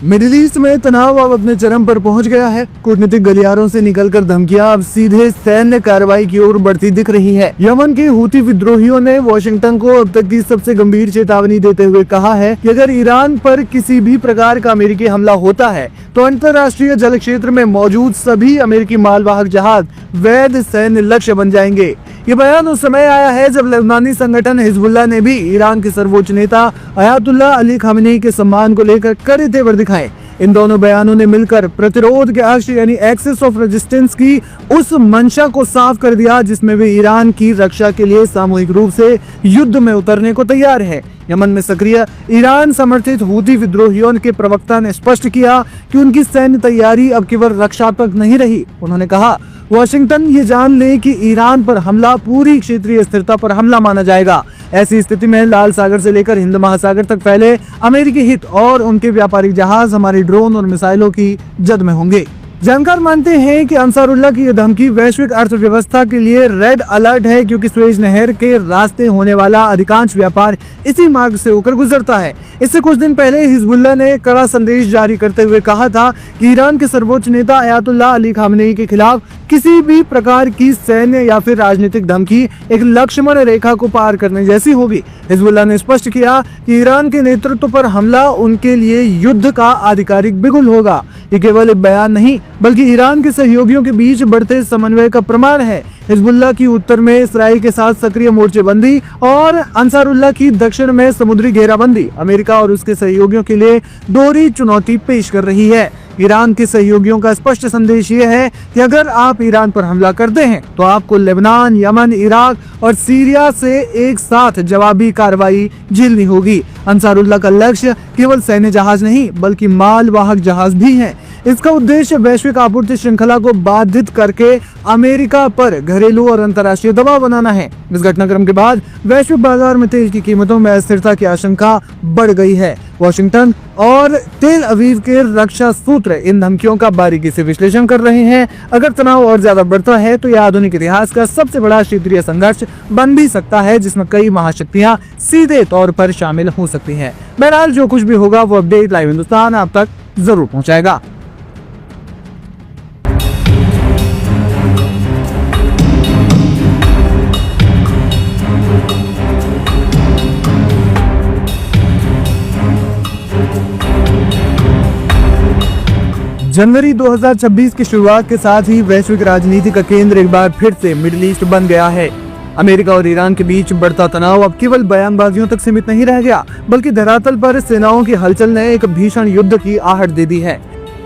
Middle east में तनाव अब अपने चरम पर पहुंच गया है। कूटनीतिक गलियारों से निकलकर धमकियां अब सीधे सैन्य कार्रवाई की ओर बढ़ती दिख रही है। यमन के हूती विद्रोहियों ने वॉशिंगटन को अब तक की सबसे गंभीर चेतावनी देते हुए कहा है कि अगर ईरान पर किसी भी प्रकार का अमेरिकी हमला होता है तो अंतर्राष्ट्रीय जल क्षेत्र में मौजूद सभी अमेरिकी मालवाहक जहाज वैध सैन्य लक्ष्य बन जाएंगे। ये बयान उस समय आया है जब लेबनानी संगठन हिजबुल्लाह ने भी ईरान के सर्वोच्च नेता अयातुल्लाह अली खामेनी के सम्मान को लेकर कड़े तेवर दिखाए। इन दोनों बयानों ने मिलकर प्रतिरोध के अक्ष यानी एक्सिस ऑफ रेजिस्टेंस की उस मंशा को साफ कर दिया जिसमें वे ईरान की रक्षा के लिए सामूहिक रूप से युद्ध में उतरने को तैयार है। यमन में सक्रिय ईरान समर्थित हूती विद्रोहियों के प्रवक्ता ने स्पष्ट किया कि उनकी सैन्य तैयारी अब केवल रक्षात्मक नहीं रही। उन्होंने कहा, वॉशिंगटन ये जान ले कि ईरान पर हमला पूरी क्षेत्रीय स्थिरता पर हमला माना जाएगा। ऐसी स्थिति में लाल सागर से लेकर हिंद महासागर तक फैले अमेरिकी हित और उनके व्यापारिक जहाज हमारी ड्रोन और मिसाइलों की जद में होंगे। जानकार मानते हैं कि अंसारुल्लाह की यह धमकी वैश्विक अर्थव्यवस्था के लिए रेड अलर्ट है, क्योंकि सुएज नहर के रास्ते होने वाला अधिकांश व्यापार इसी मार्ग से होकर गुजरता है। इससे कुछ दिन पहले हिजबुल्लाह ने कड़ा संदेश जारी करते हुए कहा था कि ईरान के सर्वोच्च नेता अयातुल्लाह अली खामेनी के खिलाफ किसी भी प्रकार की सैन्य या फिर राजनीतिक धमकी एक लक्ष्मण रेखा को पार करने जैसी होगी। हिजबुल्लाह ने स्पष्ट किया कि ईरान के नेतृत्व पर हमला उनके लिए युद्ध का आधिकारिक बिगुल होगा। ये केवल एक बयान नहीं बल्कि ईरान के सहयोगियों के बीच बढ़ते समन्वय का प्रमाण है। हिजबुल्लाह की उत्तर में इसराइल के साथ सक्रिय मोर्चेबंदी और अंसारुल्लाह की दक्षिण में समुद्री घेराबंदी अमेरिका और उसके सहयोगियों के लिए दोहरी चुनौती पेश कर रही है। ईरान के सहयोगियों का स्पष्ट संदेश ये है कि अगर आप ईरान पर हमला करते हैं तो आपको लेबनान, यमन, इराक और सीरिया से एक साथ जवाबी कार्रवाई झेलनी होगी। अंसारुल्लाह का लक्ष्य केवल सैन्य जहाज नहीं बल्कि मालवाहक जहाज भी है। इसका उद्देश्य वैश्विक आपूर्ति श्रृंखला को बाधित करके अमेरिका पर घरेलू और अंतर्राष्ट्रीय दबाव बनाना है। इस घटनाक्रम के बाद वैश्विक बाजार में तेल की कीमतों में अस्थिरता की आशंका बढ़ गई है। वॉशिंगटन और तेल अवीव के रक्षा सूत्र इन धमकियों का बारीकी से विश्लेषण कर रहे हैं। अगर तनाव और ज्यादा बढ़ता है तो यह आधुनिक इतिहास का सबसे बड़ा क्षेत्रीय संघर्ष बन भी सकता है, जिसमें कई महाशक्तियां सीधे तौर पर शामिल हो सकती हैं। बहरहाल जो कुछ भी होगा वो अपडेट लाइव हिंदुस्तान आप तक जरूर पहुंचाएगा। जनवरी 2026 की शुरुआत के साथ ही वैश्विक राजनीति का केंद्र एक बार फिर से मिडिल ईस्ट बन गया है। अमेरिका और ईरान के बीच बढ़ता तनाव अब केवल बयानबाजियों तक सीमित नहीं रह गया, बल्कि धरातल पर सेनाओं की हलचल ने एक भीषण युद्ध की आहट दे दी है।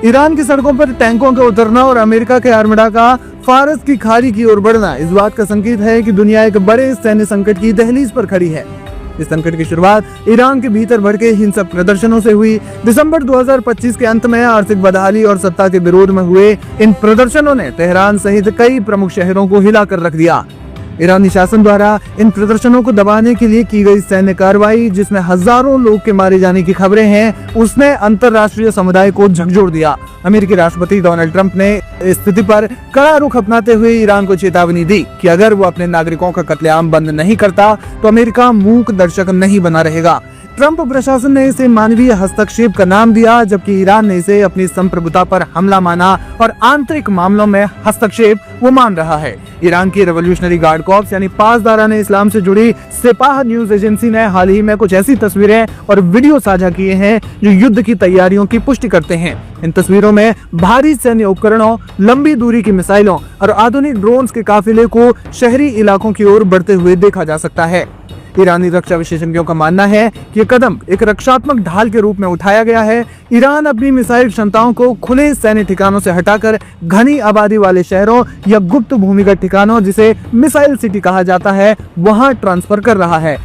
ईरान की सड़कों पर टैंकों का उतरना और अमेरिका के आर्मडा का फारस की खाड़ी की ओर बढ़ना इस बात का संकेत है कि दुनिया एक बड़े सैन्य संकट की दहलीज पर खड़ी है। इस संकट की शुरुआत ईरान के भीतर भड़के हिंसक प्रदर्शनों से हुई। दिसंबर 2025 के अंत में आर्थिक बदहाली और सत्ता के विरोध में हुए इन प्रदर्शनों ने तेहरान सहित कई प्रमुख शहरों को हिला कर रख दिया। ईरानी शासन द्वारा इन प्रदर्शनों को दबाने के लिए की गई सैन्य कार्रवाई, जिसमें हजारों लोग के मारे जाने की खबरें हैं, उसने अंतर्राष्ट्रीय समुदाय को झकझोर दिया। अमेरिकी राष्ट्रपति डोनाल्ड ट्रंप ने इस स्थिति पर कड़ा रुख अपनाते हुए ईरान को चेतावनी दी कि अगर वो अपने नागरिकों का कत्लेआम बंद नहीं करता तो अमेरिका मूक दर्शक नहीं बना रहेगा। ट्रंप प्रशासन ने इसे मानवीय हस्तक्षेप का नाम दिया, जबकि ईरान ने इसे अपनी संप्रभुता पर हमला माना और आंतरिक मामलों में हस्तक्षेप वो मान रहा है। ईरान की रेवोल्यूशनरी गार्ड कॉर्प्स यानी पासदारान इस्लाम से जुड़ी सिपाह न्यूज एजेंसी ने हाल ही में कुछ ऐसी तस्वीरें और वीडियो साझा किए हैं जो युद्ध की तैयारियों की पुष्टि करते हैं। इन तस्वीरों में भारी सैन्य उपकरणों, लंबी दूरी की मिसाइलों और आधुनिक ड्रोन्स के काफिले को शहरी इलाकों की ओर बढ़ते हुए देखा जा सकता है। ईरानी रक्षा विशेषज्ञों का मानना है कि ये कदम एक रक्षात्मक ढाल के रूप में उठाया गया है। ईरान अपनी मिसाइल क्षमताओं को खुले सैन्य ठिकानों से हटाकर घनी आबादी वाले शहरों या गुप्त भूमिगत ठिकानों, जिसे मिसाइल सिटी कहा जाता है, वहां ट्रांसफर कर रहा है।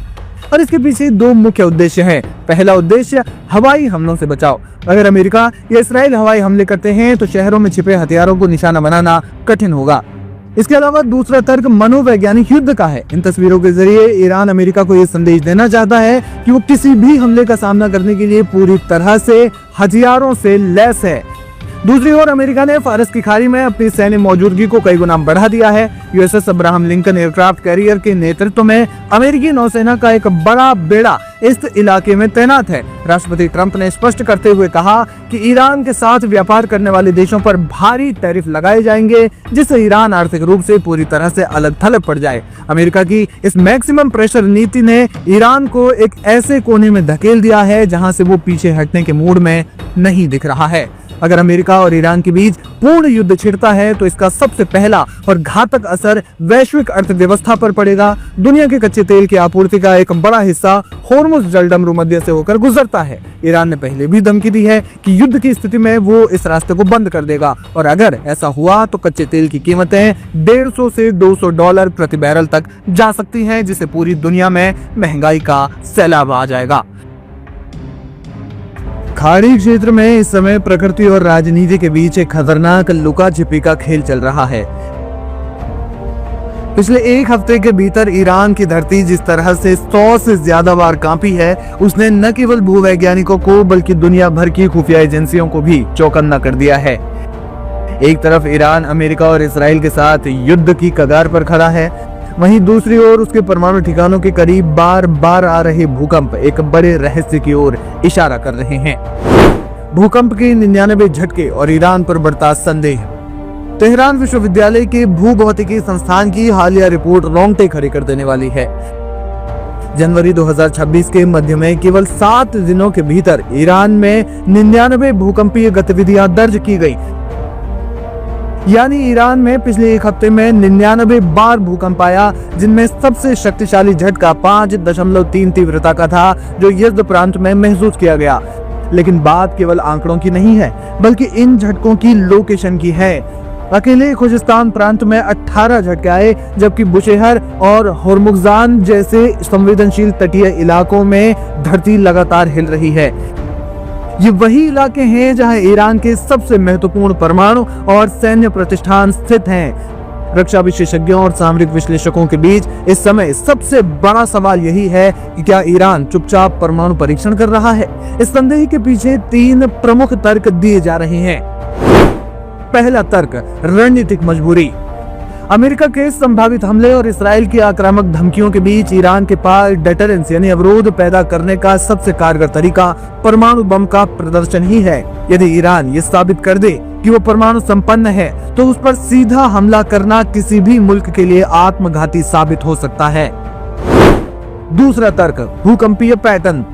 और इसके पीछे दो मुख्य उद्देश्य हैं। पहला उद्देश्य हवाई हमलों से बचाव। अगर अमेरिका या इसराइल हवाई हमले करते हैं तो शहरों में छिपे हथियारों को निशाना बनाना कठिन होगा। इसके अलावा दूसरा तर्क मनोवैज्ञानिक युद्ध का है। इन तस्वीरों के जरिए ईरान अमेरिका को यह संदेश देना चाहता है कि वो किसी भी हमले का सामना करने के लिए पूरी तरह से हथियारों से लैस है। दूसरी ओर अमेरिका ने फारस की खाड़ी में अपनी सैन्य मौजूदगी को कई गुना बढ़ा दिया है। USS Abraham Lincoln aircraft carrier के नेतृत्व में अमेरिकी नौसेना का एक बड़ा बेड़ा इस इलाके में तैनात है। राष्ट्रपति ट्रंप ने स्पष्ट करते हुए कहा कि ईरान के साथ व्यापार करने वाले देशों पर भारी टैरिफ लगाए जाएंगे, जिससे ईरान आर्थिक रूप से पूरी तरह से अलग थलग पड़ जाए। अमेरिका की इस मैक्सिमम प्रेशर नीति ने ईरान को एक ऐसे कोने में धकेल दिया है जहां से वो पीछे हटने के मूड में नहीं दिख रहा है। अगर अमेरिका और ईरान के बीच पूर्ण युद्ध छिड़ता है तो इसका सबसे पहला और घातक असर वैश्विक अर्थव्यवस्था पर पड़ेगा। दुनिया के कच्चे तेल की आपूर्ति का एक बड़ा हिस्सा होर्मुज जलडमरू मध्य से होकर गुजरता है। ईरान ने पहले भी धमकी दी है कि युद्ध की स्थिति में वो इस रास्ते को बंद कर देगा, और अगर ऐसा हुआ तो कच्चे तेल की कीमतें 150 से $200 प्रति बैरल तक जा सकती हैं, जिससे पूरी दुनिया में महंगाई का सैलाब आ जाएगा। खाड़ी क्षेत्र में इस समय प्रकृति और राजनीति के बीच एक खतरनाक लुका छिपी का खेल चल रहा है। पिछले एक हफ्ते के भीतर ईरान की धरती जिस तरह से 100 से ज्यादा बार कांपी है, उसने न केवल भूवैज्ञानिकों को बल्कि दुनिया भर की खुफिया एजेंसियों को भी चौकन्ना कर दिया है। एक तरफ ईरान अमेरिका और इसराइल के साथ युद्ध की कगार पर खड़ा है, वहीं दूसरी ओर उसके परमाणु ठिकानों के करीब बार बार आ रहे भूकंप एक बड़े रहस्य की ओर इशारा कर रहे हैं। भूकंप के 99 झटके और ईरान पर बढ़ता संदेह। तेहरान विश्वविद्यालय के भूभौतिकी संस्थान की हालिया रिपोर्ट रोंगटे खड़े कर देने वाली है। जनवरी 2026 के मध्य में केवल 7 दिनों के भीतर ईरान में 99 भूकंपीय गतिविधियां दर्ज की गई। यानी ईरान में पिछले एक हफ्ते में 99 बार भूकंप आया, जिनमें सबसे शक्तिशाली झटका 5.3 तीव्रता का था, जो यज़्द प्रांत में महसूस किया गया। लेकिन बात केवल आंकड़ों की नहीं है, बल्कि इन झटकों की लोकेशन की है। अकेले खुजिस्तान प्रांत में 18 झटके आए, जबकि बुशेहर और होर्मुज़गान जैसे संवेदनशील तटीय इलाकों में धरती लगातार हिल रही है। ये वही इलाके हैं जहां ईरान के सबसे महत्वपूर्ण परमाणु और सैन्य प्रतिष्ठान स्थित हैं। रक्षा विशेषज्ञों और सामरिक विश्लेषकों के बीच इस समय सबसे बड़ा सवाल यही है कि क्या ईरान चुपचाप परमाणु परीक्षण कर रहा है। इस संदेह के पीछे 3 प्रमुख तर्क दिए जा रहे हैं। पहला तर्क, रणनीतिक मजबूरी। अमेरिका के संभावित हमले और इसराइल की आक्रामक धमकियों के बीच ईरान के पास डेटरेंस यानी अवरोध पैदा करने का सबसे कारगर तरीका परमाणु बम का प्रदर्शन ही है। यदि ईरान ये साबित कर दे कि वो परमाणु संपन्न है, तो उस पर सीधा हमला करना किसी भी मुल्क के लिए आत्मघाती साबित हो सकता है। दूसरा तर्क, भूकंपीय पैटर्न।